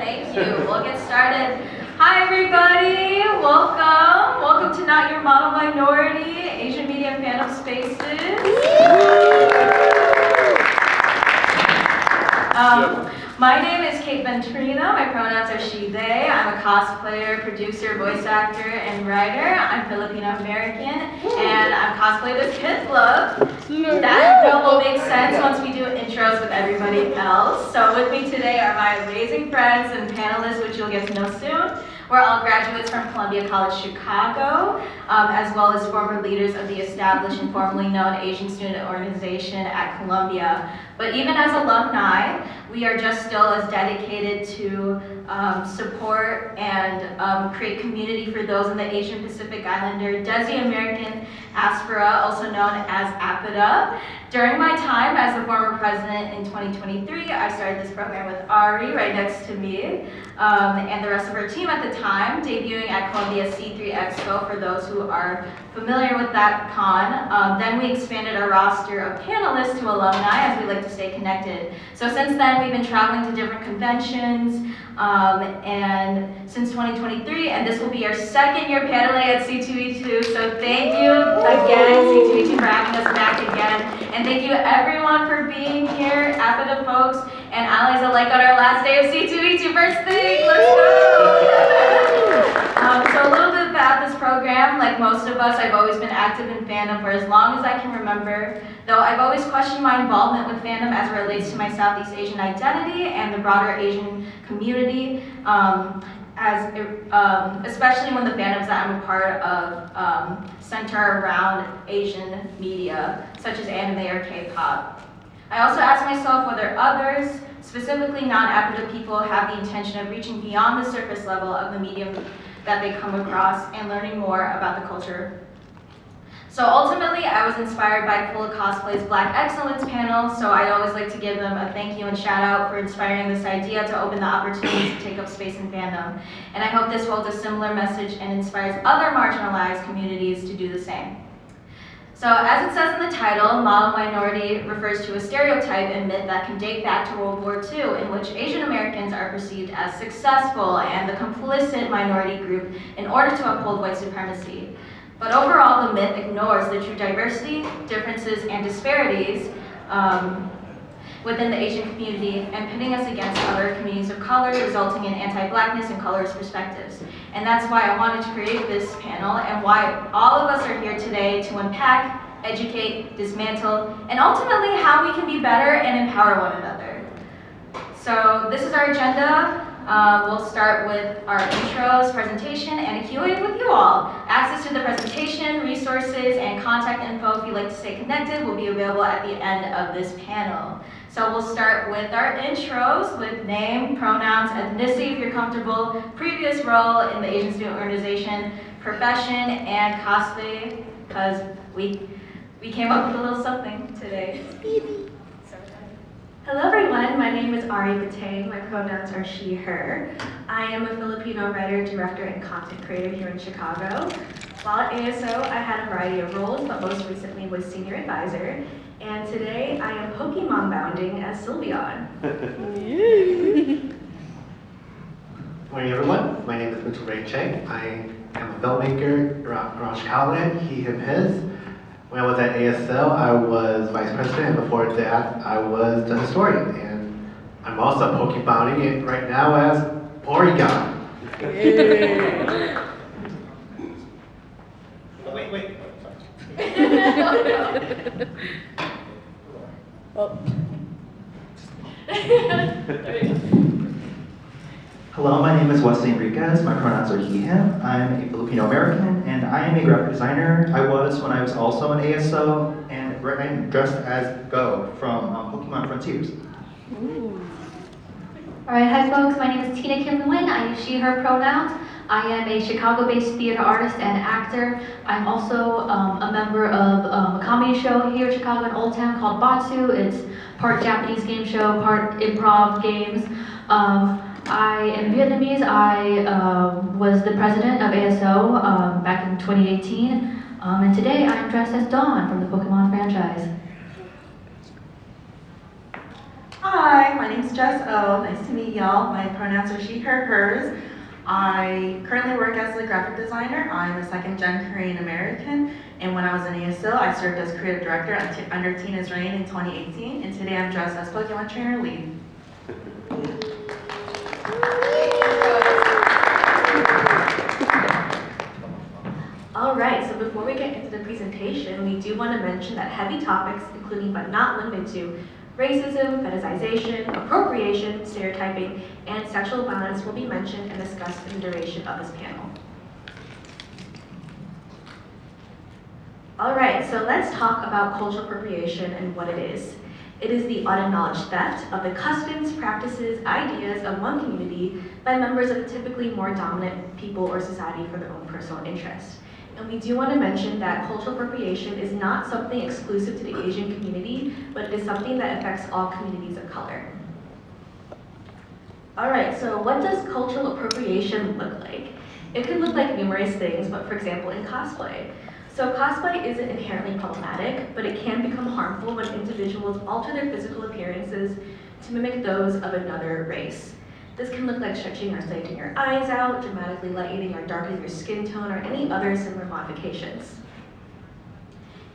Thank you. We'll get started. Hi, everybody. Welcome. Welcome to Not Your Model Minority, Asian Media and Fandom Spaces. My name is Kait Venturina. My pronouns are she, they. I'm a cosplayer, producer, voice actor, and writer. I'm Filipino American, and I'm cosplayed as Kid Love. That will make sense once we do intros with everybody else. So with me today are my amazing friends and panelists, which you'll get to know soon. We're all graduates from Columbia College Chicago, as well as former leaders of the established and formerly known Asian Student Organization at Columbia. But even as alumni, we are just still as dedicated to support and create community for those in the Asian Pacific Islander Desi American diaspora, also known as APIDA. During my time as the former president in 2023, I started this program with Ari right next to me, and the rest of our team at the time, debuting at Columbia C2E2 for those who are familiar with that con. Then we expanded our roster of panelists to alumni, as we like to stay connected. So since then, we've been traveling to different conventions, and since 2023, and this will be our second year paneling at C2E2, so thank you again, C2E2, for having us back again, and thank you everyone for being here, APIDA folks, and allies alike on our last day of C2E2. First thing, let's go! So a little bit about this program. Like most of us, I've always been active in fandom for as long as I can remember, though I've always questioned my involvement with fandom as it relates to my Southeast Asian identity and the broader Asian community, especially when the fandoms that I'm a part of center around Asian media, such as anime or K-pop. I also ask myself whether others, specifically non-APIDA people, have the intention of reaching beyond the surface level of the medium that they come across and learning more about the culture. So ultimately, I was inspired by Full of Cosplay's Black Excellence panel, so I'd always like to give them a thank you and shout out for inspiring this idea to open the opportunity to take up space in fandom. And I hope this holds a similar message and inspires other marginalized communities to do the same. So as it says in the title, model minority refers to a stereotype and myth that can date back to World War II, in which Asian Americans are perceived as successful and the complicit minority group in order to uphold white supremacy. But overall, the myth ignores the true diversity, differences, and disparities within the Asian community and pitting us against other communities of color, resulting in anti-Blackness and colorist perspectives. And that's why I wanted to create this panel and why all of us are here today to unpack, educate, dismantle, and ultimately how we can be better and empower one another. So this is our agenda. We'll start with our intros, presentation, and a Q&A with you all. Access to the presentation, resources, and contact info if you'd like to stay connected will be available at the end of this panel. So we'll start with our intros with name, pronouns, ethnicity if you're comfortable, previous role in the Asian Student Organization, profession, and cosplay, because we came up with a little something today. Hello everyone, my name is Ari Batang. My pronouns are she, her. I am a Filipino writer, director, and content creator here in Chicago. While at ASO, I had a variety of roles, but most recently was senior advisor. And today, I am Pokemon bounding as Sylveon. Morning everyone, my name is Mitch Ray Cheng. I am a filmmaker around Chicago, he, him, his. When I was at ASL, I was vice president, and before that, I was the historian. And I'm also Pokebounding it right now as Porygon. Wait. Hello, my name is Wesley Enriquez. My pronouns are he, him. I'm a Filipino American, and I am a graphic designer. I was when I was also an ASO, and right now I'm dressed as Go from Pokemon Frontiers. Alright, hi folks, my name is Tina Kim Nguyen. I use she, her pronouns. I am a Chicago-based theater artist and actor. I'm also a member of a comedy show here in Chicago in Old Town called Batsu. It's part Japanese game show, part improv games. I am Vietnamese. I was the president of ASO back in 2018. And today I'm dressed as Dawn from the Pokemon franchise. Hi, my name's Jess Oh. Nice to meet y'all. My pronouns are she, her, hers. I currently work as a graphic designer. I'm a second-gen Korean American, and when I was in ASO, I served as creative director under Tina's reign in 2018, and today I'm dressed as Pokemon Trainer Lead. All right, so before we get into the presentation, we do want to mention that heavy topics, including but not limited to racism, fetishization, appropriation, stereotyping, and sexual violence will be mentioned and discussed in the duration of this panel. All right, so let's talk about cultural appropriation and what it is. It is the unacknowledged theft of the customs, practices, ideas of one community by members of typically more dominant people or society for their own personal interest. And we do want to mention that cultural appropriation is not something exclusive to the Asian community, but it is something that affects all communities of color. All right, so what does cultural appropriation look like? It could look like numerous things, but for example, in cosplay. So cosplay isn't inherently problematic, but it can become harmful when individuals alter their physical appearances to mimic those of another race. This can look like stretching or slanting your eyes out, dramatically lightening or darkening your skin tone, or any other similar modifications.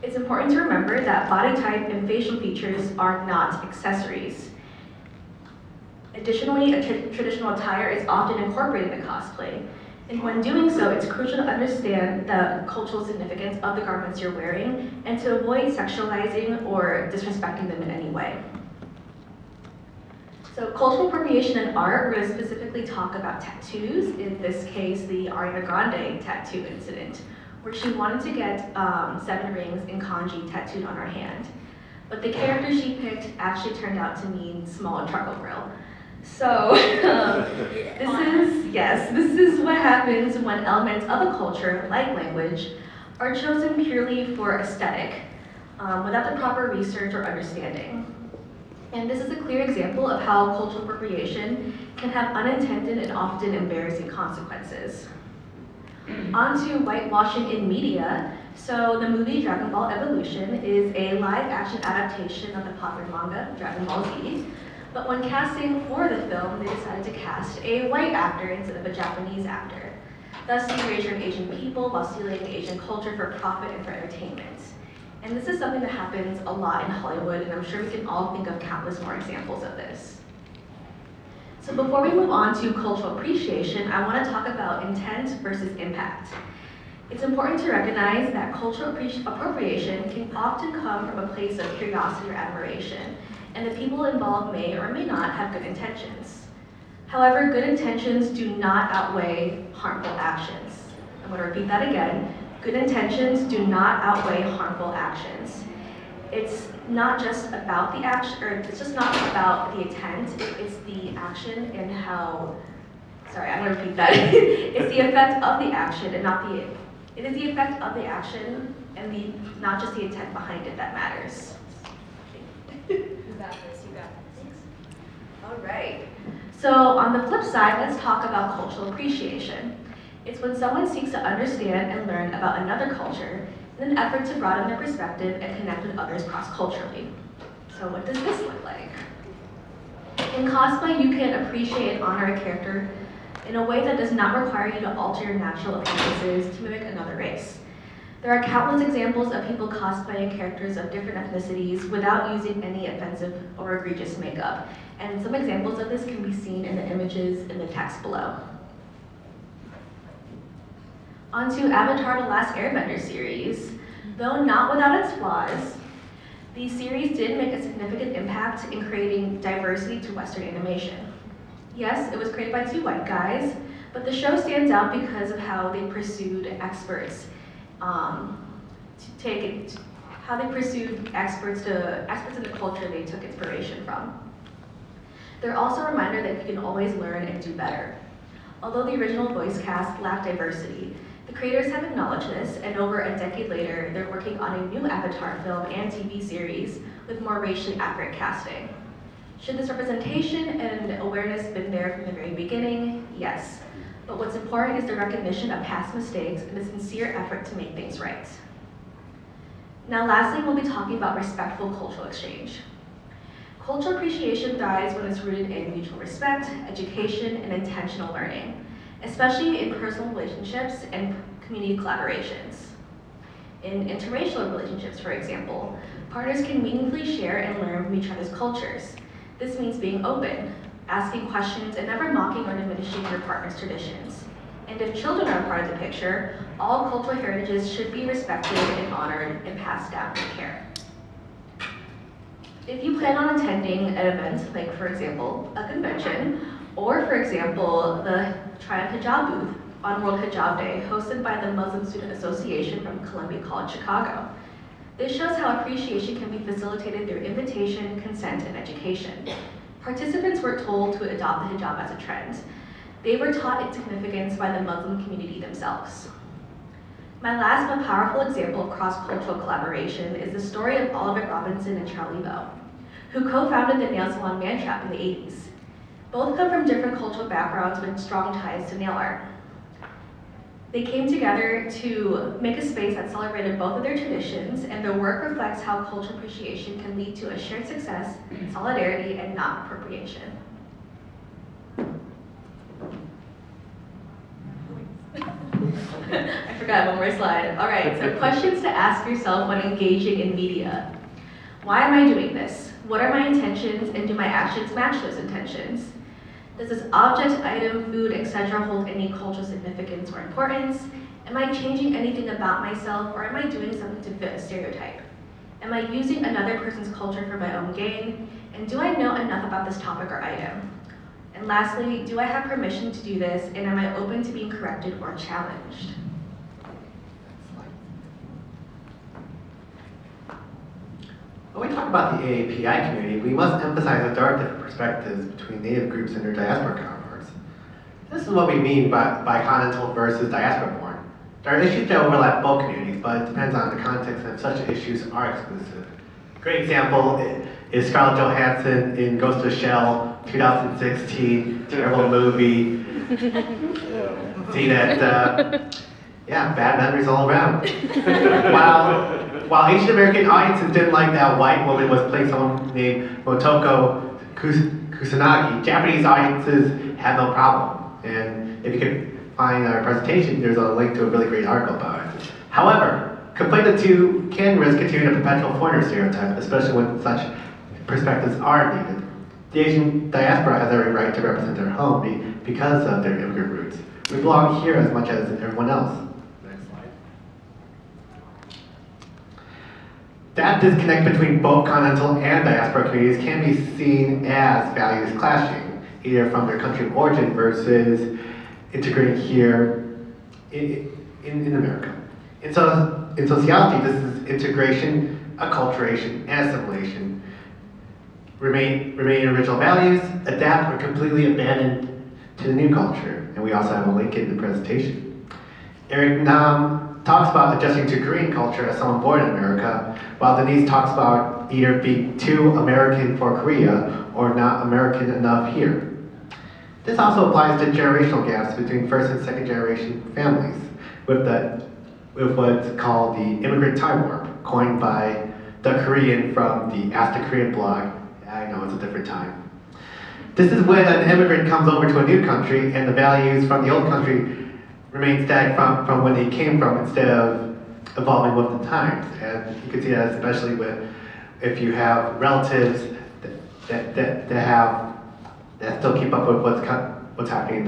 It's important to remember that body type and facial features are not accessories. Additionally, traditional attire is often incorporated in cosplay. And when doing so, it's crucial to understand the cultural significance of the garments you're wearing and to avoid sexualizing or disrespecting them in any way. So cultural appropriation in art, we're going to specifically talk about tattoos, in this case, the Ariana Grande tattoo incident, where she wanted to get 7 rings in kanji tattooed on her hand. But the character she picked actually turned out to mean small charcoal grill. So this is what happens when elements of a culture, like language, are chosen purely for aesthetic, without the proper research or understanding. And this is a clear example of how cultural appropriation can have unintended and often embarrassing consequences. On to whitewashing in media. So the movie Dragon Ball Evolution is a live-action adaptation of the popular manga Dragon Ball Z. But when casting for the film, they decided to cast a white actor instead of a Japanese actor, thus erasing Asian people while stealing Asian culture for profit and for entertainment. And this is something that happens a lot in Hollywood, and I'm sure we can all think of countless more examples of this. So before we move on to cultural appreciation, I want to talk about intent versus impact. It's important to recognize that cultural appropriation can often come from a place of curiosity or admiration, and the people involved may or may not have good intentions. However, good intentions do not outweigh harmful actions. I'm going to repeat that again. Good intentions do not outweigh harmful actions. It's not just about the action, or it's just not about the intent, it's the action and how, sorry, I'm going to repeat that. It's the effect of the action and not the, it is the effect of the action and not just the intent behind it that matters. You got this, you got this. All right. So on the flip side, let's talk about cultural appreciation. It's when someone seeks to understand and learn about another culture in an effort to broaden their perspective and connect with others cross-culturally. So what does this look like? In cosplay, you can appreciate and honor a character in a way that does not require you to alter your natural appearances to mimic another race. There are countless examples of people cosplaying characters of different ethnicities without using any offensive or egregious makeup. And some examples of this can be seen in the images in the text below. On to Avatar: The Last Airbender series. Though not without its flaws, the series did make a significant impact in creating diversity to Western animation. Yes, it was created by 2 white guys, but the show stands out because of how they pursued experts experts in the culture they took inspiration from. They're also a reminder that you can always learn and do better. Although the original voice cast lacked diversity, the creators have acknowledged this, and over a decade later, they're working on a new Avatar film and TV series with more racially accurate casting. Should this representation and awareness been there from the very beginning? Yes. But what's important is the recognition of past mistakes and the sincere effort to make things right. Now lastly, we'll be talking about respectful cultural exchange. Cultural appreciation thrives when it's rooted in mutual respect, education, and intentional learning, especially in personal relationships and community collaborations. In interracial relationships, for example, partners can meaningfully share and learn from each other's cultures. This means being open, asking questions, and never mocking or diminishing your partner's traditions. And if children are a part of the picture, all cultural heritages should be respected and honored and passed down with care. If you plan on attending an event, like for example, a convention, or for example, the Try on Hijab booth on World Hijab Day, hosted by the Muslim Student Association from Columbia College, Chicago. This shows how appreciation can be facilitated through invitation, consent, and education. Participants were told to adopt the hijab as a trend. They were taught its significance by the Muslim community themselves. My last but powerful example of cross-cultural collaboration is the story of Oliver Robinson and Charlie Vo, who co-founded the nail salon Man Trap in the 80s. Both come from different cultural backgrounds with strong ties to nail art. They came together to make a space that celebrated both of their traditions, and their work reflects how cultural appreciation can lead to a shared success, solidarity, and not appropriation. I forgot one more slide. All right, so questions to ask yourself when engaging in media. Why am I doing this? What are my intentions, and do my actions match those intentions? Does this object, item, food, etc. hold any cultural significance or importance? Am I changing anything about myself, or am I doing something to fit a stereotype? Am I using another person's culture for my own gain? And do I know enough about this topic or item? And lastly, do I have permission to do this, and am I open to being corrected or challenged? When we talk about the AAPI community, we must emphasize that there are different perspectives between Native groups and their diaspora counterparts. This is what we mean by continental versus diaspora-born. There are issues that overlap both communities, but it depends on the context, and such issues are exclusive. A great example is Scarlett Johansson in Ghost of the Shell, 2016, terrible movie. See that, yeah, bad memories all around. While Asian American audiences didn't like that white woman was playing someone named Motoko Kusanagi, Japanese audiences had no problem. And if you can find our presentation, there's a link to a really great article about it. However, conflating the two can risk continuing a perpetual foreigner stereotype, especially when such perspectives are needed. The Asian diaspora has every right to represent their home because of their immigrant roots. We belong here as much as everyone else. Next slide. That disconnect between both continental and diaspora communities can be seen as values clashing, either from their country of origin versus integrating here in America. In sociology, this is integration, acculturation, and assimilation. Remain original values, adapt, or completely abandon to the new culture. And we also have a link in the presentation. Eric Nam talks about adjusting to Korean culture as someone born in America, while Denise talks about either being too American for Korea or not American enough here. This also applies to generational gaps between first and second generation families, with what's called the immigrant time warp, coined by the Korean from the Ask the Korean blog. I know it's a different time. This is when an immigrant comes over to a new country and the values from the old country remain static from when they came from instead of evolving with the times. And you can see that especially if you have relatives that still keep up with what's happening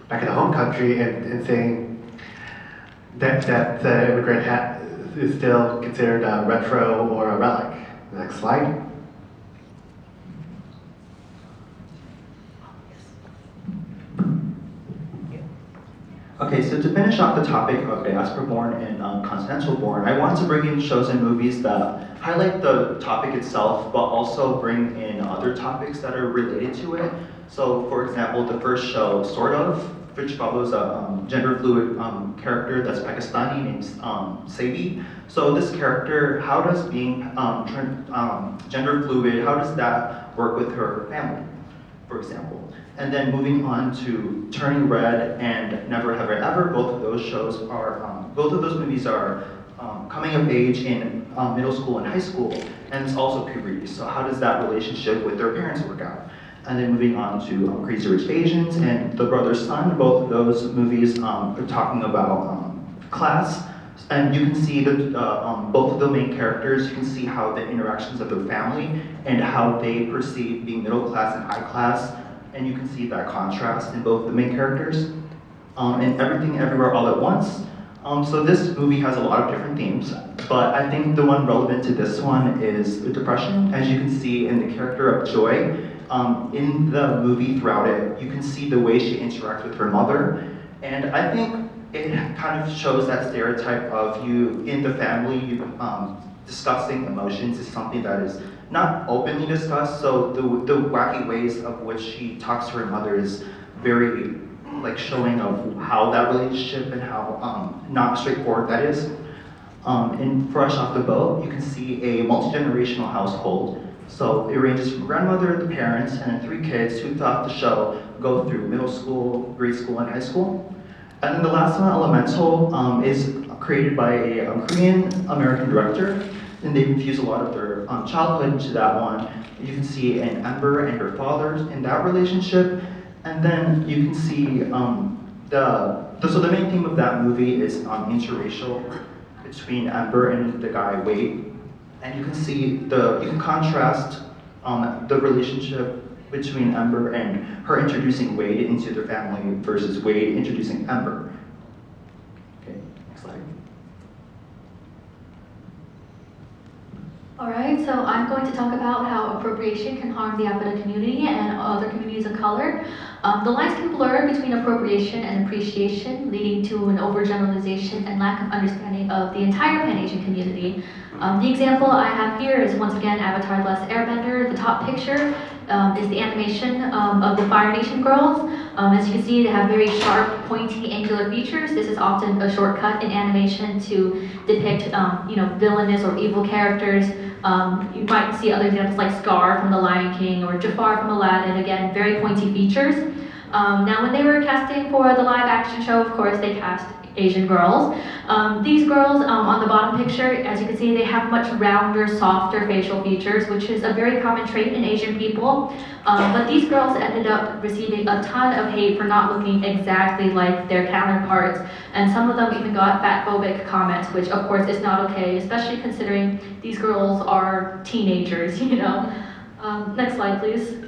back in the home country and saying that the immigrant is still considered a retro or a relic. Next slide. Okay, so to finish off the topic of diaspora-born and continental-born, I wanted to bring in shows and movies that highlight the topic itself, but also bring in other topics that are related to it. So, for example, the first show, Sort Of, which follows a gender-fluid character that's Pakistani named Sabi. So this character, how does being gender-fluid, how does that work with her family, for example? And then moving on to Turning Red and Never Have I Ever, both of those movies are coming of age in middle school and high school. and it's also puberty. So how does that relationship with their parents work out? And then moving on to Crazy Rich Asians and The Brother's Son. Both of those movies are talking about class. And you can see that both of the main characters, you can see how the interactions of their family and how they perceive being middle class and high class. And you can see that contrast in both the main characters. And Everything Everywhere All at Once. So this movie has a lot of different themes, but I think the one relevant to this one is depression. As you can see in the character of Joy, in the movie throughout it, you can see the way she interacts with her mother. And I think it kind of shows that stereotype of you in the family, discussing emotions is something that is not openly discussed. So the wacky ways of which she talks to her mother is very showing of how that relationship and how not straightforward that is. In Fresh Off the Boat, you can see a multi-generational household. So it ranges from grandmother, the parents, and then 3 kids who throughout the show go through middle school, grade school, and high school. And then the last one, Elemental, is created by a Korean American director, and they infuse a lot of their childhood into that one. You can see an Ember and her father in that relationship, and then you can see so the main theme of that movie is interracial between Ember and the guy Wade, and you can see you can contrast the relationship between Ember and her introducing Wade into their family versus Wade introducing Ember. Okay, next slide. All right, so I'm going to talk about how appropriation can harm the APIDA community and other communities of color. The lines can blur between appropriation and appreciation, leading to an overgeneralization and lack of understanding of the entire Pan-Asian community. The example I have here is once again Avatar: The Last Airbender. The top picture is the animation of the Fire Nation girls. As you can see, they have very sharp, pointy, angular features. This is often a shortcut in animation to depict, villainous or evil characters. You might see other examples like Scar from The Lion King or Jafar from Aladdin. Again, very pointy features. Now, when they were casting for the live action show, of course, they cast Asian girls. These girls on the bottom picture, as you can see, they have much rounder, softer facial features, which is a very common trait in Asian people. But these girls ended up receiving a ton of hate for not looking exactly like their counterparts, and some of them even got fat-phobic comments, which of course is not okay, especially considering these girls are teenagers, Next slide, please.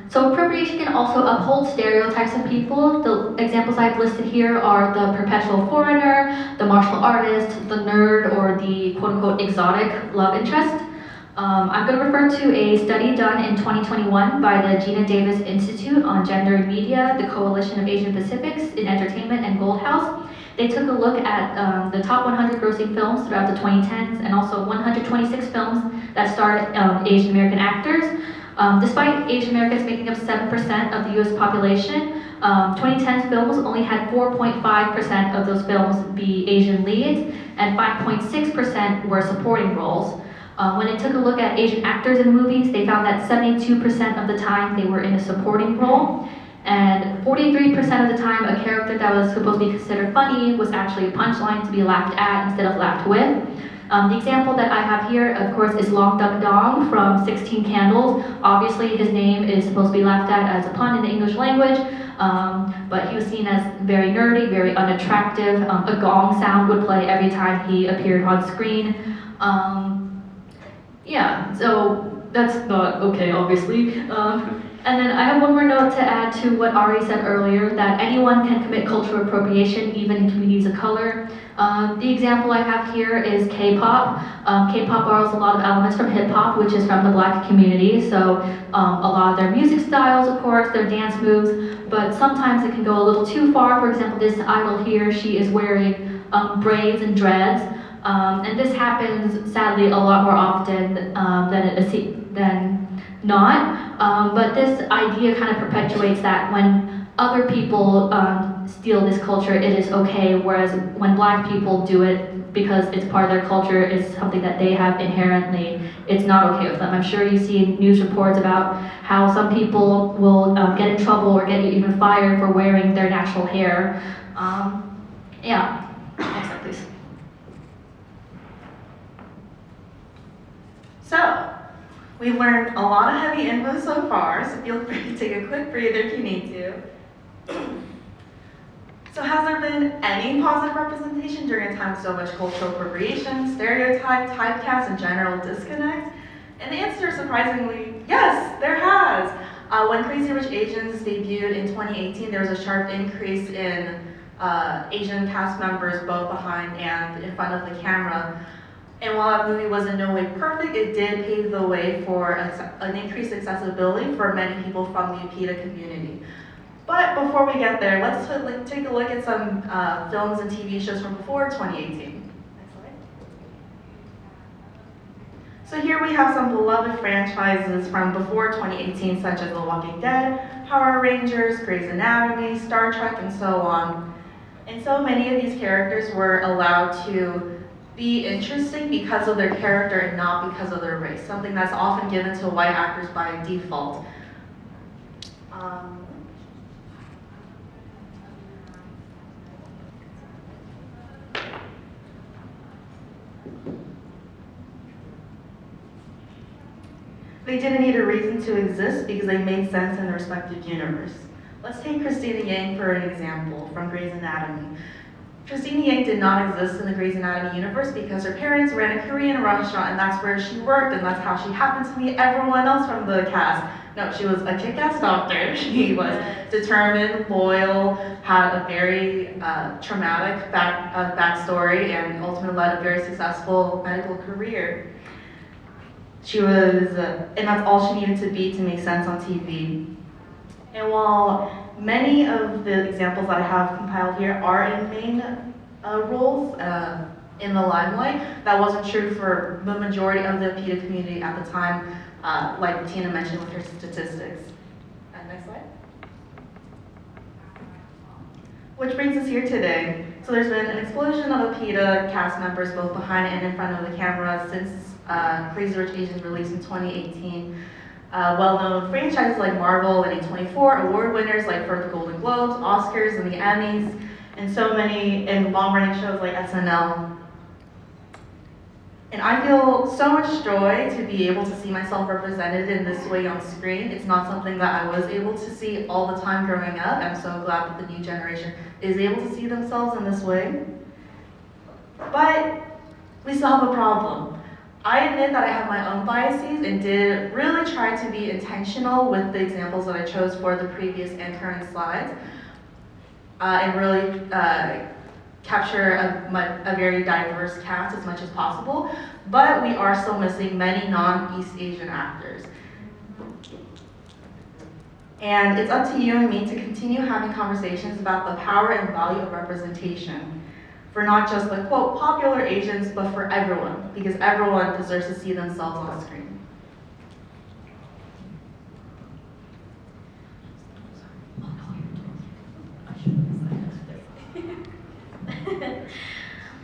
So appropriation can also uphold stereotypes of people. The examples I've listed here are the perpetual foreigner, the martial artist, the nerd, or the quote-unquote exotic love interest. I'm going to refer to a study done in 2021 by the Gina Davis Institute on Gender and Media, the Coalition of Asian Pacifics in Entertainment, and Gold House. They took a look at the top 100 grossing films throughout the 2010s and also 126 films that starred Asian American actors. Despite Asian Americans making up 7% of the US population, 2010's films only had 4.5% of those films be Asian leads, and 5.6% were supporting roles. When they took a look at Asian actors in movies, they found that 72% of the time they were in a supporting role, and 43% of the time a character that was supposed to be considered funny was actually a punchline to be laughed at instead of laughed with. The example that I have here, of course, is Long Duck Dong from 16 Candles. Obviously, his name is supposed to be laughed at as a pun in the English language, but he was seen as very nerdy, very unattractive. A gong sound would play every time he appeared on screen. So that's not okay, obviously. And then I have one more note to add to what Ari said earlier, that anyone can commit cultural appropriation, even in communities of color. The example I have here is K-pop. K-pop borrows a lot of elements from hip-hop, which is from the Black community. So a lot of their music styles, of course, their dance moves, but sometimes it can go a little too far. For example, this idol here, she is wearing braids and dreads. And this happens, sadly, a lot more often than not. But this idea kind of perpetuates that when other people steal this culture, it is okay, whereas when Black people do it because it's part of their culture, it's something that they have inherently, it's not okay with them. I'm sure you see news reports about how some people will get in trouble or get even fired for wearing their natural hair. Next slide, please. So, we've learned a lot of heavy info so far, so feel free to take a quick breather if you need to. So has there been any positive representation during a time of so much cultural appropriation, stereotype, typecast, and general disconnect? And the answer, surprisingly, yes, there has. When Crazy Rich Asians debuted in 2018, there was a sharp increase in Asian cast members both behind and in front of the camera. And while that movie was in no way perfect, it did pave the way for an increased accessibility for many people from the APIDA community. But before we get there, let's take a look at some films and TV shows from before 2018. Next slide. So here we have some beloved franchises from before 2018, such as The Walking Dead, Power Rangers, Grey's Anatomy, Star Trek, and so on. And so many of these characters were allowed to be interesting because of their character and not because of their race, something that's often given to white actors by default. They didn't need a reason to exist because they made sense in their respective universe. Let's take Christina Yang for an example from Grey's Anatomy. Christina Yang did not exist in the Grey's Anatomy universe because her parents ran a Korean restaurant and that's where she worked and that's how she happened to meet everyone else from the cast. No, she was a kick-ass doctor. She was determined, loyal, had a very traumatic backstory and ultimately led a very successful medical career. She was, and that's all she needed to be to make sense on TV. And while many of the examples that I have compiled here are in main roles in the limelight, that wasn't true for the majority of the APIDA community at the time, like Tina mentioned with her statistics. Next slide. Which brings us here today. So there's been an explosion of APIDA cast members both behind and in front of the camera since Crazy Rich Asians released in 2018. Well-known franchises like Marvel and A24, award winners like for the Golden Globes, Oscars, and the Emmys, and so many in long-running shows like SNL. And I feel so much joy to be able to see myself represented in this way on screen. It's not something that I was able to see all the time growing up. I'm so glad that the new generation is able to see themselves in this way. But we still have a problem. I admit that I have my own biases and did really try to be intentional with the examples that I chose for the previous and current slides, and really capture a very diverse cast as much as possible, but we are still missing many non-East Asian actors. And it's up to you and me to continue having conversations about the power and value of representation. For not just the, quote, popular Asians, but for everyone, because everyone deserves to see themselves on screen.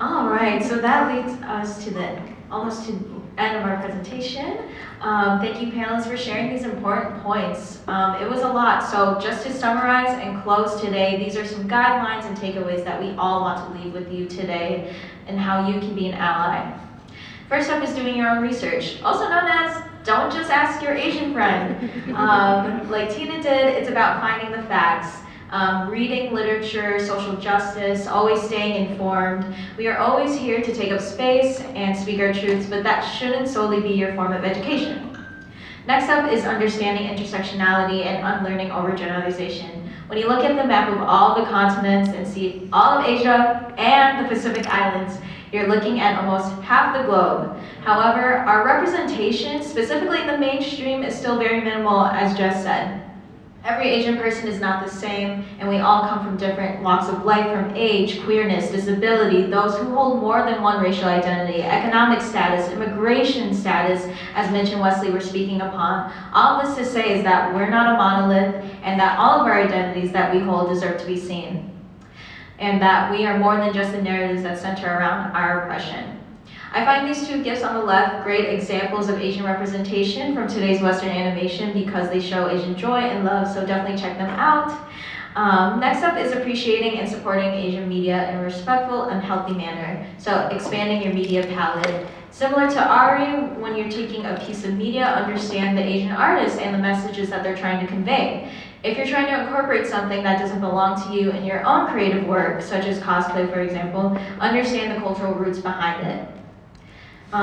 All right, so that leads us to the almost to end of our presentation. Thank you, panelists, for sharing these important points. It was a lot, so just to summarize and close today, these are some guidelines and takeaways that we all want to leave with you today and how you can be an ally. First up is doing your own research, also known as don't just ask your Asian friend. Like Tina did, it's about finding the facts. Reading literature, social justice, always staying informed. We are always here to take up space and speak our truths, but that shouldn't solely be your form of education. Next up is understanding intersectionality and unlearning overgeneralization. When you look at the map of all the continents and see all of Asia and the Pacific Islands, you're looking at almost half the globe. However, our representation, specifically in the mainstream, is still very minimal, as Jess said. Every Asian person is not the same, and we all come from different walks of life, from age, queerness, disability, those who hold more than one racial identity, economic status, immigration status, as Mitch and Wesley were speaking upon. All this to say is that we're not a monolith, and that all of our identities that we hold deserve to be seen, and that we are more than just the narratives that center around our oppression. I find these two gifts on the left great examples of Asian representation from today's Western animation because they show Asian joy and love, so definitely check them out. Next up is appreciating and supporting Asian media in a respectful and healthy manner. So expanding your media palette Similar to Ari, when you're taking a piece of media, understand the Asian artist and the messages that they're trying to convey. If you're trying to incorporate something that doesn't belong to you in your own creative work, such as cosplay, for example, understand the cultural roots behind it.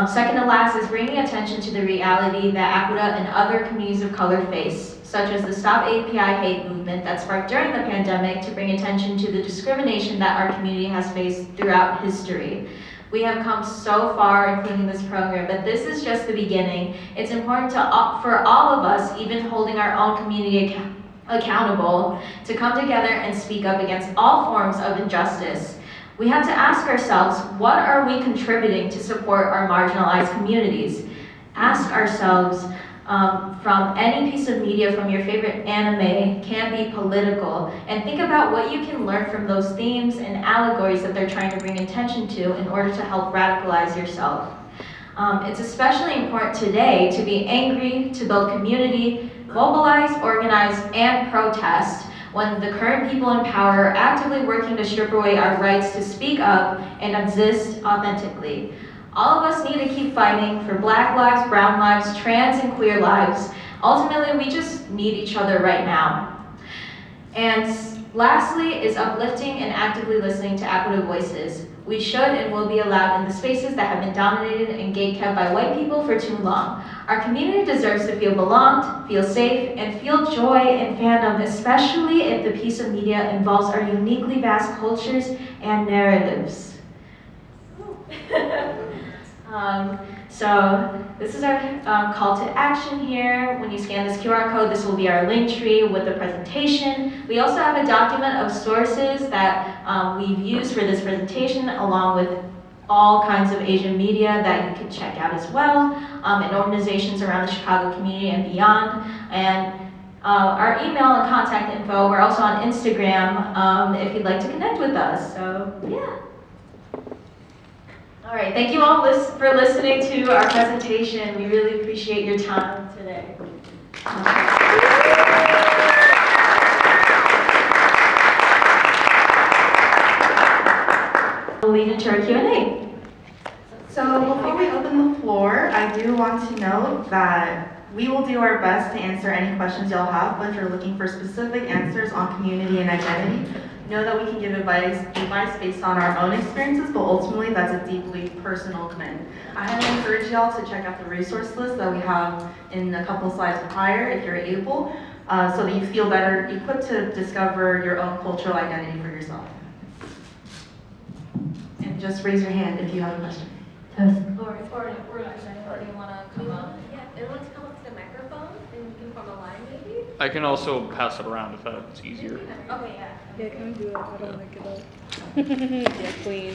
Second to last is bringing attention to the reality that APIDA and other communities of color face, such as the Stop API hate movement that sparked during the pandemic to bring attention to the discrimination that our community has faced throughout history. We have come so far, including this program, but this is just the beginning. It's important for all of us, even holding our own community accountable, to come together and speak up against all forms of injustice. We have to ask ourselves, what are we contributing to support our marginalized communities? Ask ourselves, from any piece of media, from your favorite anime, can be political, and think about what you can learn from those themes and allegories that they're trying to bring attention to in order to help radicalize yourself. It's especially important today to be angry, to build community, mobilize, organize, and protest when the current people in power are actively working to strip away our rights to speak up and exist authentically. All of us need to keep fighting for Black lives, brown lives, trans and queer lives. Ultimately, we just need each other right now. And lastly is uplifting and actively listening to APIDA voices. We should and will be allowed in the spaces that have been dominated and gatekept by white people for too long. Our community deserves to feel belonged, feel safe, and feel joy in fandom, especially if the piece of media involves our uniquely vast cultures and narratives. So this is our call to action here. When you scan this QR code, this will be our link tree with the presentation. We also have a document of sources that we've used for this presentation, along with all kinds of Asian media that you can check out as well, and organizations around the Chicago community and beyond. And our email and contact info, we're also on Instagram if you'd like to connect with us. So yeah. All right, thank you all for listening to our presentation. We really appreciate your time today. We'll lead into our Q&A. So before we open the floor, I do want to note that we will do our best to answer any questions y'all have, but if you're looking for specific answers on community and identity, know that we can give advice based on our own experiences, but ultimately that's a deeply personal thing. I highly encourage y'all to check out the resource list that we have in a couple slides prior, if you're able, so that you feel better equipped to discover your own cultural identity for yourself. And just raise your hand if you have a question. Or do you want to come up? Yeah, everyone to come up to the microphone and you can form a line maybe? I can also pass it around if that's easier. Okay, yeah. Yeah, can we do it? I don't want to get up. Yeah, queen.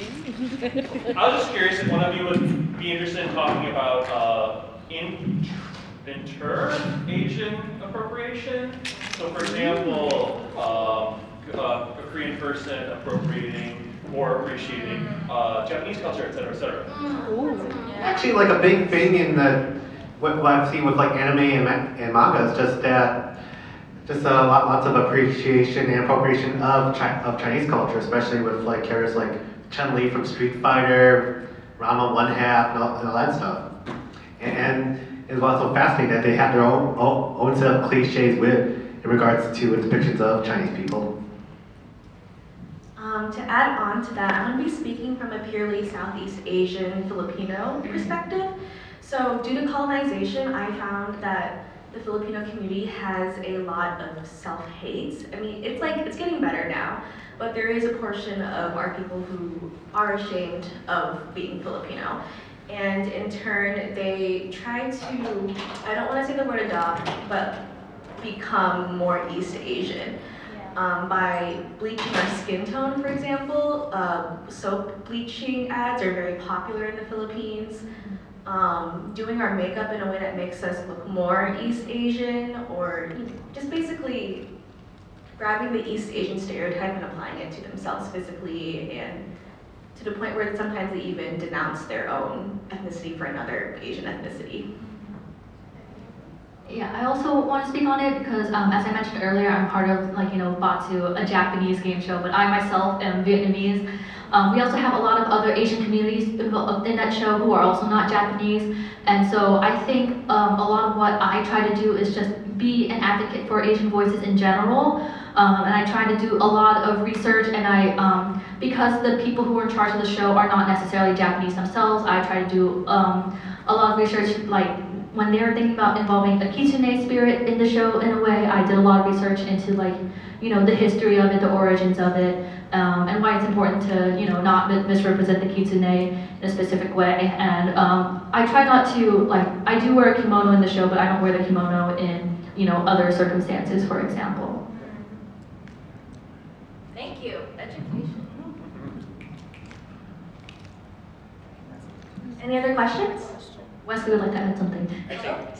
I was just curious if one of you would be interested in talking about inter-Asian appropriation. So for example, a Korean person appropriating or appreciating Japanese culture, et cetera, et cetera. Actually, like a big thing in what I've seen with like anime and manga is just that lots of appreciation and appropriation of Chinese culture, especially with like characters like Chun-Li from Street Fighter, Rama One Half, and all that stuff. And it's also fascinating that they have their own set of cliches in regards to depictions of Chinese people. To add on to that, I'm going to be speaking from a purely Southeast Asian Filipino perspective. So due to colonization, I found that the Filipino community has a lot of self-hate. I mean, it's getting better now, but there is a portion of our people who are ashamed of being Filipino. And in turn, they try to, I don't want to say the word adopt, but become more East Asian. By bleaching our skin tone, for example, soap bleaching ads are very popular in the Philippines. Doing our makeup in a way that makes us look more East Asian, or just basically grabbing the East Asian stereotype and applying it to themselves physically, and to the point where sometimes they even denounce their own ethnicity for another Asian ethnicity. Yeah, I also want to speak on it because, as I mentioned earlier, I'm part of, Batu, a Japanese game show, but I myself am Vietnamese. We also have a lot of other Asian communities involved in that show who are also not Japanese. And so I think a lot of what I try to do is just be an advocate for Asian voices in general. And I try to do a lot of research, and because the people who are in charge of the show are not necessarily Japanese themselves, I try to do a lot of research, like when they were thinking about involving a kitsune spirit in the show in a way, I did a lot of research into like, you know, the history of it, the origins of it, and why it's important to, you know, not misrepresent the kitsune in a specific way. And I try not to, like, I do wear a kimono in the show, but I don't wear the kimono in, you know, other circumstances, for example. Thank you. Education. Any other questions? Wesley would like to add something.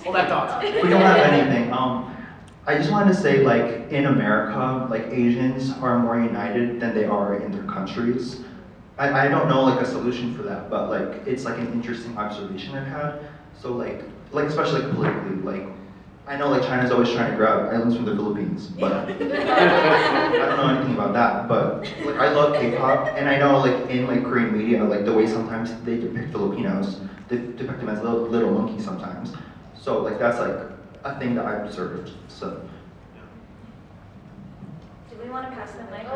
Hold that thought. We don't have anything. I just wanted to say, like, in America, like, Asians are more united than they are in their countries. I don't know, like, a solution for that, but, like, it's, like, an interesting observation I've had. So, like especially, like, politically, like, I know, like, China's always trying to grab islands from the Philippines, but I don't know anything about that. But, like, I love K-pop, and I know, like, in, like, Korean media, like, the way sometimes they depict Filipinos, they depict them as little monkeys sometimes. So, like, that's, like, a thing that I've observed, so. Do we want to pass the mic?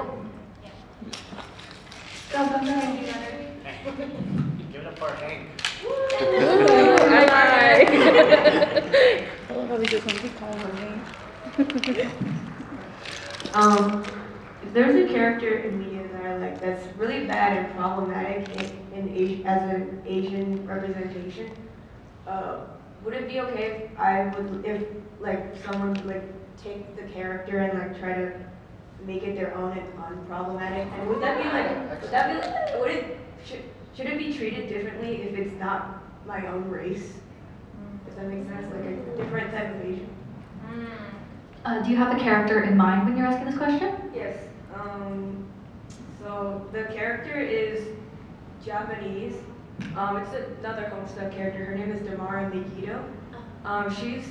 Give it up for Hank. I love how we just want to call her name. If there's a character in media that I like that's really bad and problematic as an Asian representation, would it be okay if like someone would like take the character and like try to make it their own and unproblematic? And should it be treated differently if it's not my own race? Does that make sense? Like a different type of Asian? Do you have a character in mind when you're asking this question? Yes. So the character is Japanese. It's another Homestuck character. Her name is Damara Megiddo. She's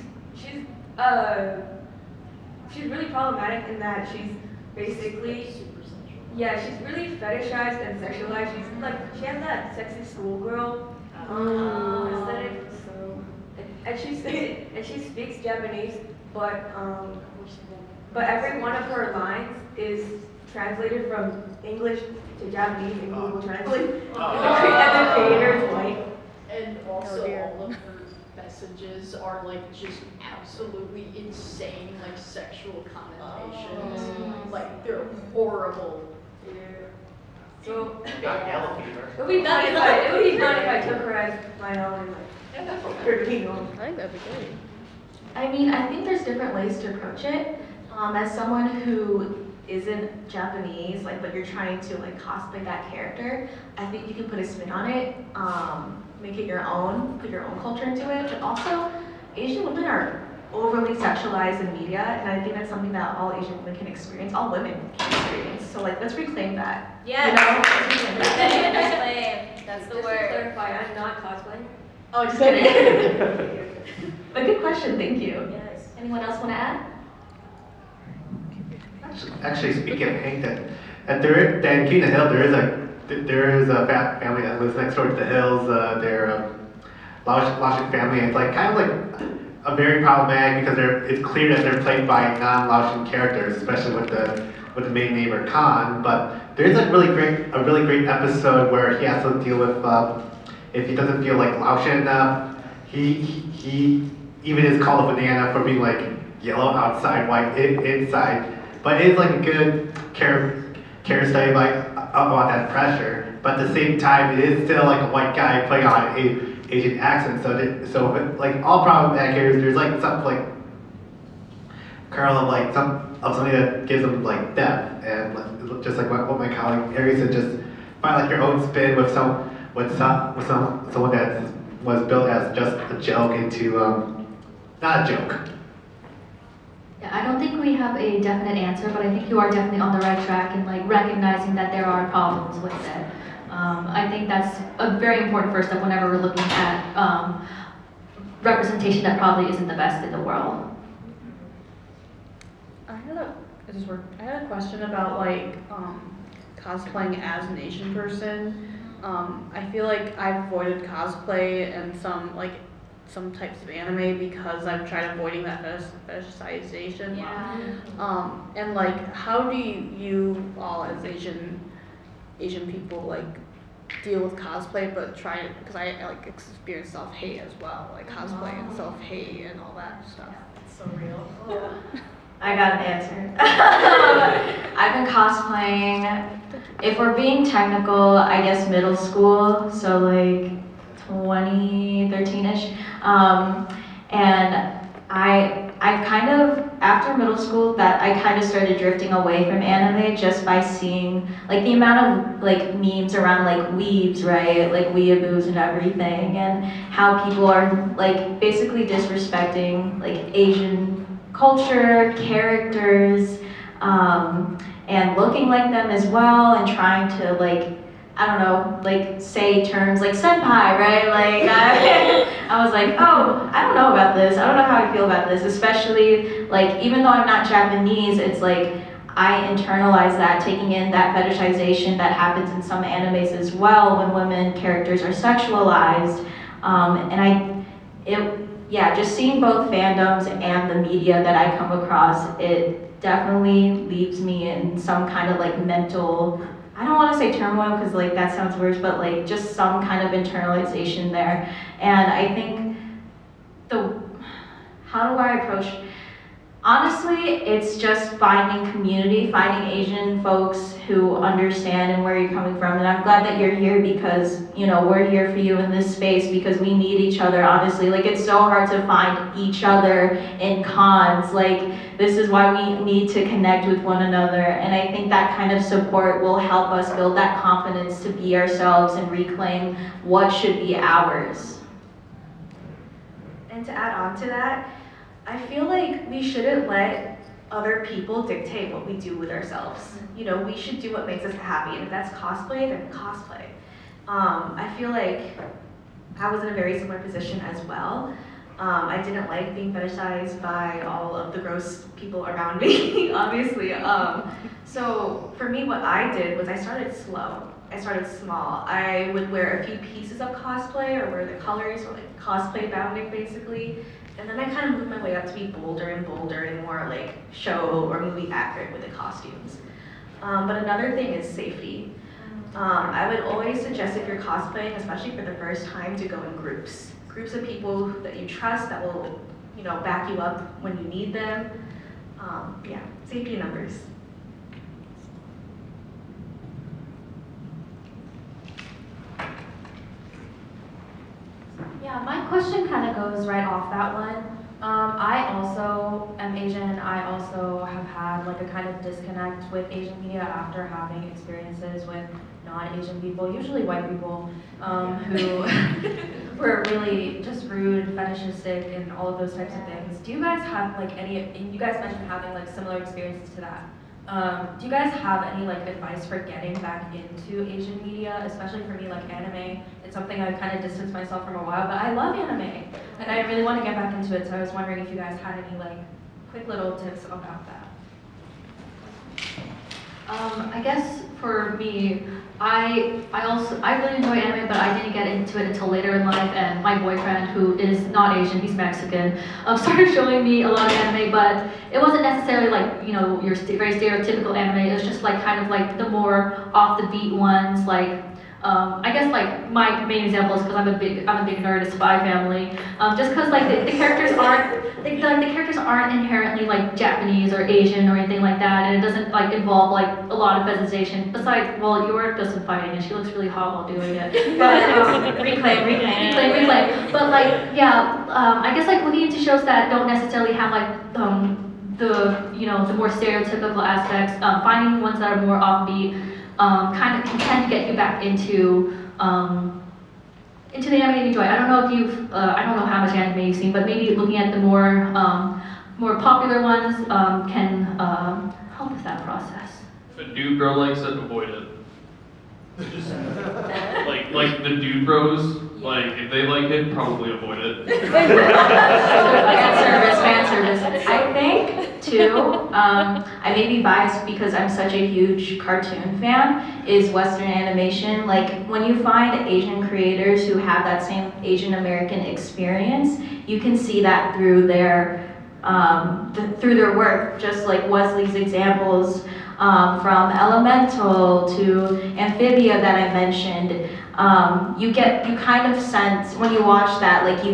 really problematic in that she's basically, she's really fetishized and sexualized. She has that sexy schoolgirl aesthetic. So, and she speaks Japanese, but every one of her lines is translated from English to Japanese in Google Translate. And the creator's white. And also all of her messages are like just absolutely insane, like sexual connotations. Like they're horrible. Yeah. So Got yellow fever. it would be fun if I took her as my own and like her being on. I think that'd be great. I mean, I think there's different ways to approach it. As someone who isn't Japanese, like, but you're trying to like cosplay that character, I think you can put a spin on it, make it your own, put your own culture into it. But also, Asian women are overly sexualized in media, and I think that's something that all Asian women can experience, all women can experience. So like, let's reclaim that. Yes. You know? Let's reclaim that. Reclaim. That's the Just word. to clarify, I'm not cosplaying. Oh, just kidding. But good question, thank you. Yes. Anyone else want to add? Actually, speaking of Hank, in Key Hill, there is a family that lives next door to the hills. They're a Laotian family. And it's like kind of like a very problematic because it's clear that they're played by non-Laotian characters, especially with the main neighbor Khan. But there's a really great episode where he has to deal with if he doesn't feel like Laotian enough, he even is called a banana for being like yellow outside, white inside. But it is like a good care study about that pressure. But at the same time, it is still like a white guy playing on an Asian accent. So like all problematic characters, there's like some like kernel of like something that gives them like depth, and like, just like what my colleague Ari said, just find like your own spin with someone that was built as just a joke into not a joke. Yeah, I don't think we have a definite answer, but I think you are definitely on the right track in like recognizing that there are problems with it. I think that's a very important first step whenever we're looking at representation that probably isn't the best in the world. I had a question about like cosplaying as an Asian person. I feel like I've avoided cosplay and some types of anime because I've tried avoiding that fetishization. And like, how do you all as Asian people like deal with cosplay, but try it, because I like experience self-hate as well, like cosplay and self-hate and all that stuff. It's so real. I got an answer. I've been cosplaying, if we're being technical, I guess middle school, so like 2013-ish. And I've kind of, after middle school, that I kind of started drifting away from anime just by seeing like the amount of like memes around like weebs, right? Like weeaboos and everything, and how people are like basically disrespecting like Asian culture, characters, and looking like them as well, and trying to like, I don't know, like say terms like senpai, right? Like I was like, oh, I don't know about this. I don't know how I feel about this, especially like, even though I'm not Japanese, it's like I internalize that, taking in that fetishization that happens in some animes as well when women characters are sexualized. Just seeing both fandoms and the media that I come across, it definitely leaves me in some kind of like mental, I don't want to say turmoil because like that sounds worse, but like just some kind of internalization there. And I think how do I approach? Honestly, it's just finding community, finding Asian folks who understand and where you're coming from. And I'm glad that you're here because, you know, we're here for you in this space because we need each other, honestly. Like, it's so hard to find each other in cons. Like, this is why we need to connect with one another. And I think that kind of support will help us build that confidence to be ourselves and reclaim what should be ours. And to add on to that, I feel like we shouldn't let other people dictate what we do with ourselves. You know, we should do what makes us happy, and if that's cosplay, then cosplay. I feel like I was in a very similar position as well. I didn't like being fetishized by all of the gross people around me, obviously. So for me, what I did was I started slow. I started small. I would wear a few pieces of cosplay or wear the colors or like cosplay bounding basically. And then I kind of moved my way up to be bolder and bolder and more like show or movie accurate with the costumes. But another thing is safety. I would always suggest if you're cosplaying, especially for the first time, to go in groups. Groups of people that you trust that will, you know, back you up when you need them. Safety in numbers. Yeah, my question kind of goes right off that one. I also am Asian. I also have had like a kind of disconnect with Asian media after having experiences with non-Asian people, usually white people, who were really just rude, fetishistic, and all of those types of things. Do you guys have like you guys mentioned having like similar experiences to that. Do you guys have any like advice for getting back into Asian media, especially for me, like anime? It's something I've kind of distanced myself from a while, but I love anime, and I really want to get back into it, so I was wondering if you guys had any like quick little tips about that. I guess for me, I really enjoy anime, but I didn't get into it until later in life, and my boyfriend, who is not Asian, he's Mexican, started showing me a lot of anime, but it wasn't necessarily like, you know, your very stereotypical anime. It was just like kind of like the more off the beat ones, like I guess like my main example is because I'm a big nerd of Spy Family. Just because like the characters aren't inherently like Japanese or Asian or anything like that, and it doesn't like involve like a lot of fetishization. Besides, well, York does some fighting and she looks really hot while doing it. But reclaim. But like I guess like looking into shows that don't necessarily have like the more stereotypical aspects, finding ones that are more offbeat. Kind of can tend to get you back into the anime you enjoy. I don't know if you've, I don't know how much anime you've seen, but maybe looking at the more popular ones can help with that process. If a dude bro likes it, avoid it. like the dude bros, like if they like it, probably avoid it. Fan service. I think too, I may be biased because I'm such a huge cartoon fan, is Western animation. Like, when you find Asian creators who have that same Asian American experience, you can see that through their work, just like Wesley's examples, from Elemental to Amphibia that I mentioned. You kind of sense when you watch that, like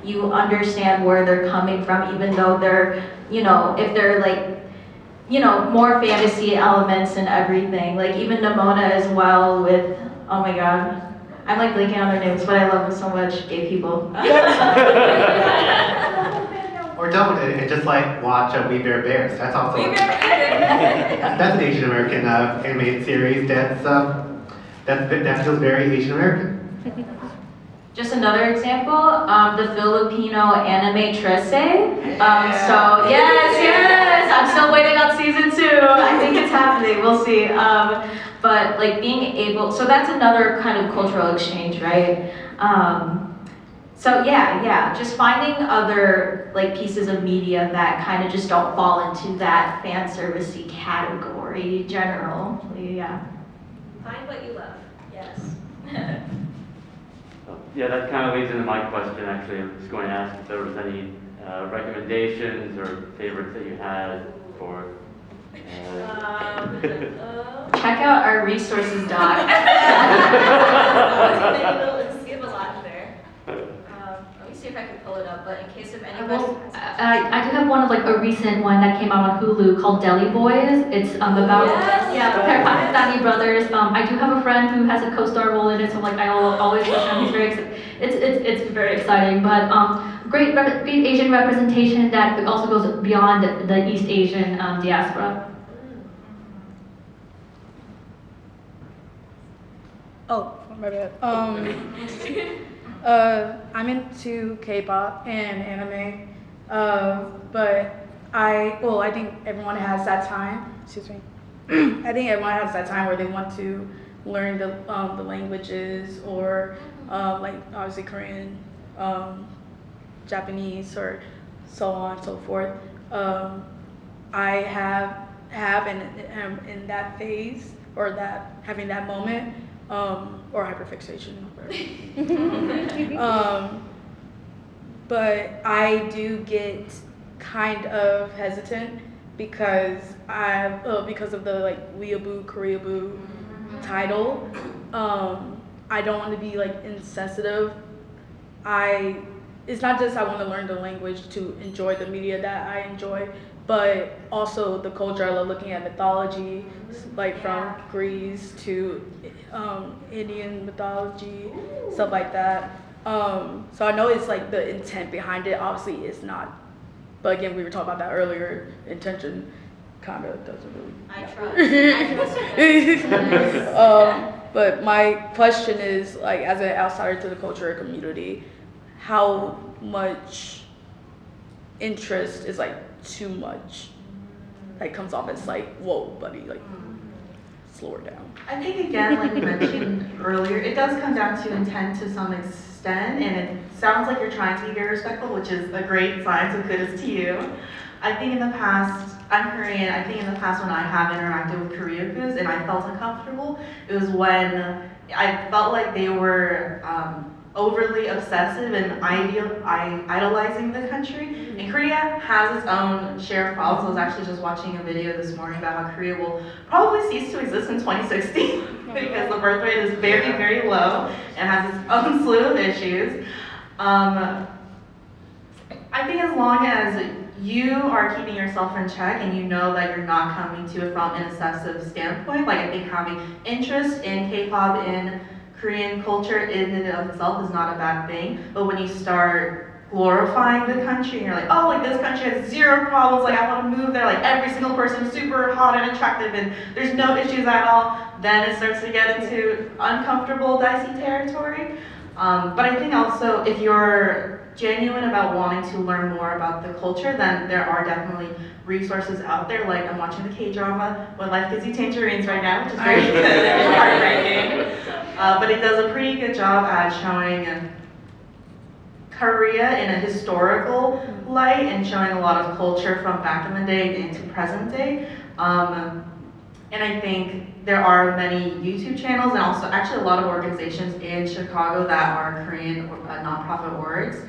you understand where they're coming from, even though they're, if they're like, more fantasy elements and everything. Like even Nimona as well with, oh my God, I'm like blanking on their names, but I love them so much, gay people. Or don't, and just like watch We Bear Bears. That's also that's an Asian American animated series that feels very Asian American. Just another example, the Filipino anime Trece. So yes, I'm still waiting on season 2. I think it's happening. We'll see. But like being able, so that's another kind of cultural exchange, right? So yeah, just finding other like pieces of media that kind of just don't fall into that fan servicey category generally, yeah. Find what you love. Yes. Yeah, that kind of leads into my question, actually. I was going to ask if there was any recommendations or favorites that you had for... Check out our resources doc. We have a lot there. Let me see if I can pull it up, but in case of anybody... I do have one of like a recent one that came out on Hulu called Deli Boys. It's about Pakistani brothers. I do have a friend who has a co-star role in it, so like I always wish him. He's very it's very exciting, but great Asian representation that also goes beyond the East Asian diaspora. Oh, my bad. I'm into K-pop and anime, but I think everyone has that time. Excuse me. I think everyone has that time where they want to learn the languages or like obviously Korean, Japanese, or so on and so forth. I have and am in that phase or that having that moment. Or hyperfixation. But I do get kind of hesitant because of the like weeaboo, Koreaboo title. I don't want to be like insensitive. It's not just I want to learn the language to enjoy the media that I enjoy, but also the culture. I love looking at mythology, like from Greece to Indian mythology, stuff like that. So I know it's like the intent behind it obviously is not, but again, we were talking about that earlier, intention kind of doesn't really matter. But my question is, like, as an outsider to the culture community, how much interest is like too much? Like comes off as like, whoa, buddy, like slow it down. I think again, like we mentioned earlier, it does come down to intent to some extent, and it sounds like you're trying to be very respectful, which is a great sign, so kudos to you. I think in the past, I'm Korean, I think in the past when I have interacted with Koreakus and I felt uncomfortable, it was when I felt like they were overly obsessive and idolizing the country. And Korea has its own share of problems. I was actually just watching a video this morning about how Korea will probably cease to exist in 2060 because the birth rate is very, very low and has its own slew of issues. I think as long as you are keeping yourself in check and you know that you're not coming to it from an obsessive standpoint, like I think having interest in K-pop, in Korean culture in and of itself is not a bad thing, but when you start glorifying the country and you're like, oh, like this country has zero problems, like I want to move there, like every single person is super hot and attractive and there's no issues at all, then it starts to get into uncomfortable, dicey territory. But I think also if you're genuine about wanting to learn more about the culture, then there are definitely resources out there. Like I'm watching the K-drama When Life Gives You Tangerines right now, which is very heartbreaking. But it does a pretty good job at showing Korea in a historical light and showing a lot of culture from back in the day into present day. And I think there are many YouTube channels and also actually a lot of organizations in Chicago that are Korean nonprofit orgs,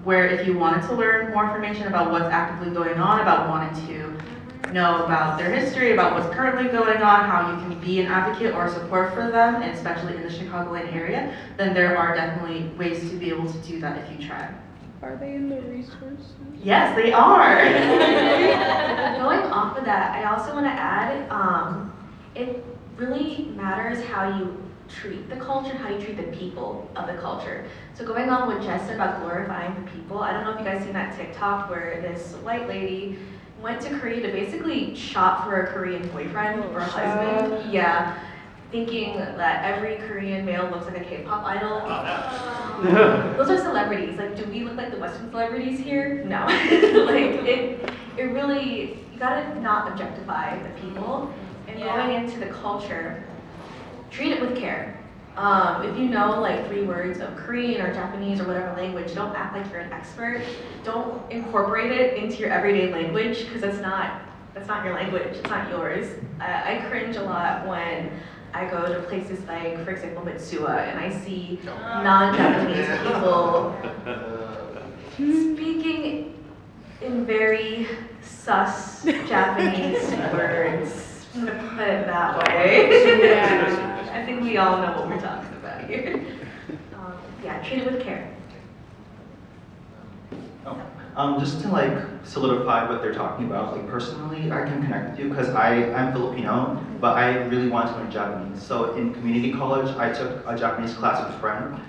where if you wanted to learn more information about what's actively going on, about wanting to know about their history, about what's currently going on, how you can be an advocate or support for them, and especially in the Chicagoland area, then there are definitely ways to be able to do that if you try. Are they in the resources? Yes, they are. Going off of that, I also want to add, it really matters how you treat the culture, how you treat the people of the culture. So going on what Jess said about glorifying the people, I don't know if you guys seen that TikTok where this white lady went to Korea to basically shop for a Korean boyfriend or a husband. Yeah, thinking that every Korean male looks like a K-pop idol. Those are celebrities. Like, do we look like the Western celebrities here? No. Like, it really, you gotta not objectify the people. And going into the culture, treat it with care. If you know like 3 words of Korean or Japanese or whatever language, don't act like you're an expert. Don't incorporate it into your everyday language because that's not your language. It's not yours. I cringe a lot when I go to places like, for example, Mitsuwa, and I see non-Japanese people speaking in very sus Japanese words. I'm gonna put it that way. I think we all know what we're talking about here. Yeah, treat it with care. Just to like solidify what they're talking about, like personally, I can connect with you because I'm Filipino, but I really want to learn Japanese. So in community college, I took a Japanese class with a friend,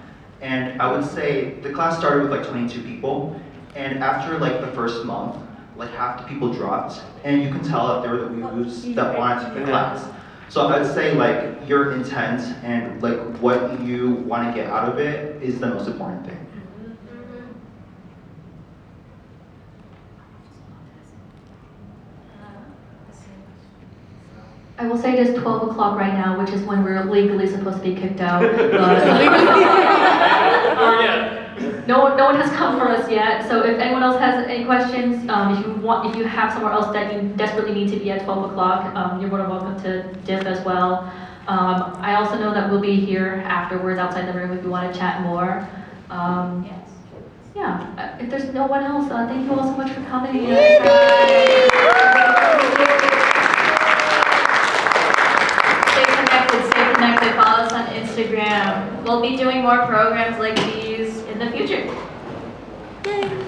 and I would say the class started with like 22 people, and after like the first month, like half the people dropped, and you can tell that they were the weirdos that wanted to take the class. So I'd say like your intent and like what you want to get out of it is the most important thing. I will say it is 12 o'clock right now, which is when we're legally supposed to be kicked out. No one has come for us yet. So if anyone else has any questions, if you have somewhere else that you desperately need to be at 12 o'clock, you're more than welcome to dip as well. I also know that we'll be here afterwards outside the room if you want to chat more. Yeah, if there's no one else, thank you all so much for coming. Stay connected, follow us on Instagram. We'll be doing more programs like these in the future. Yay!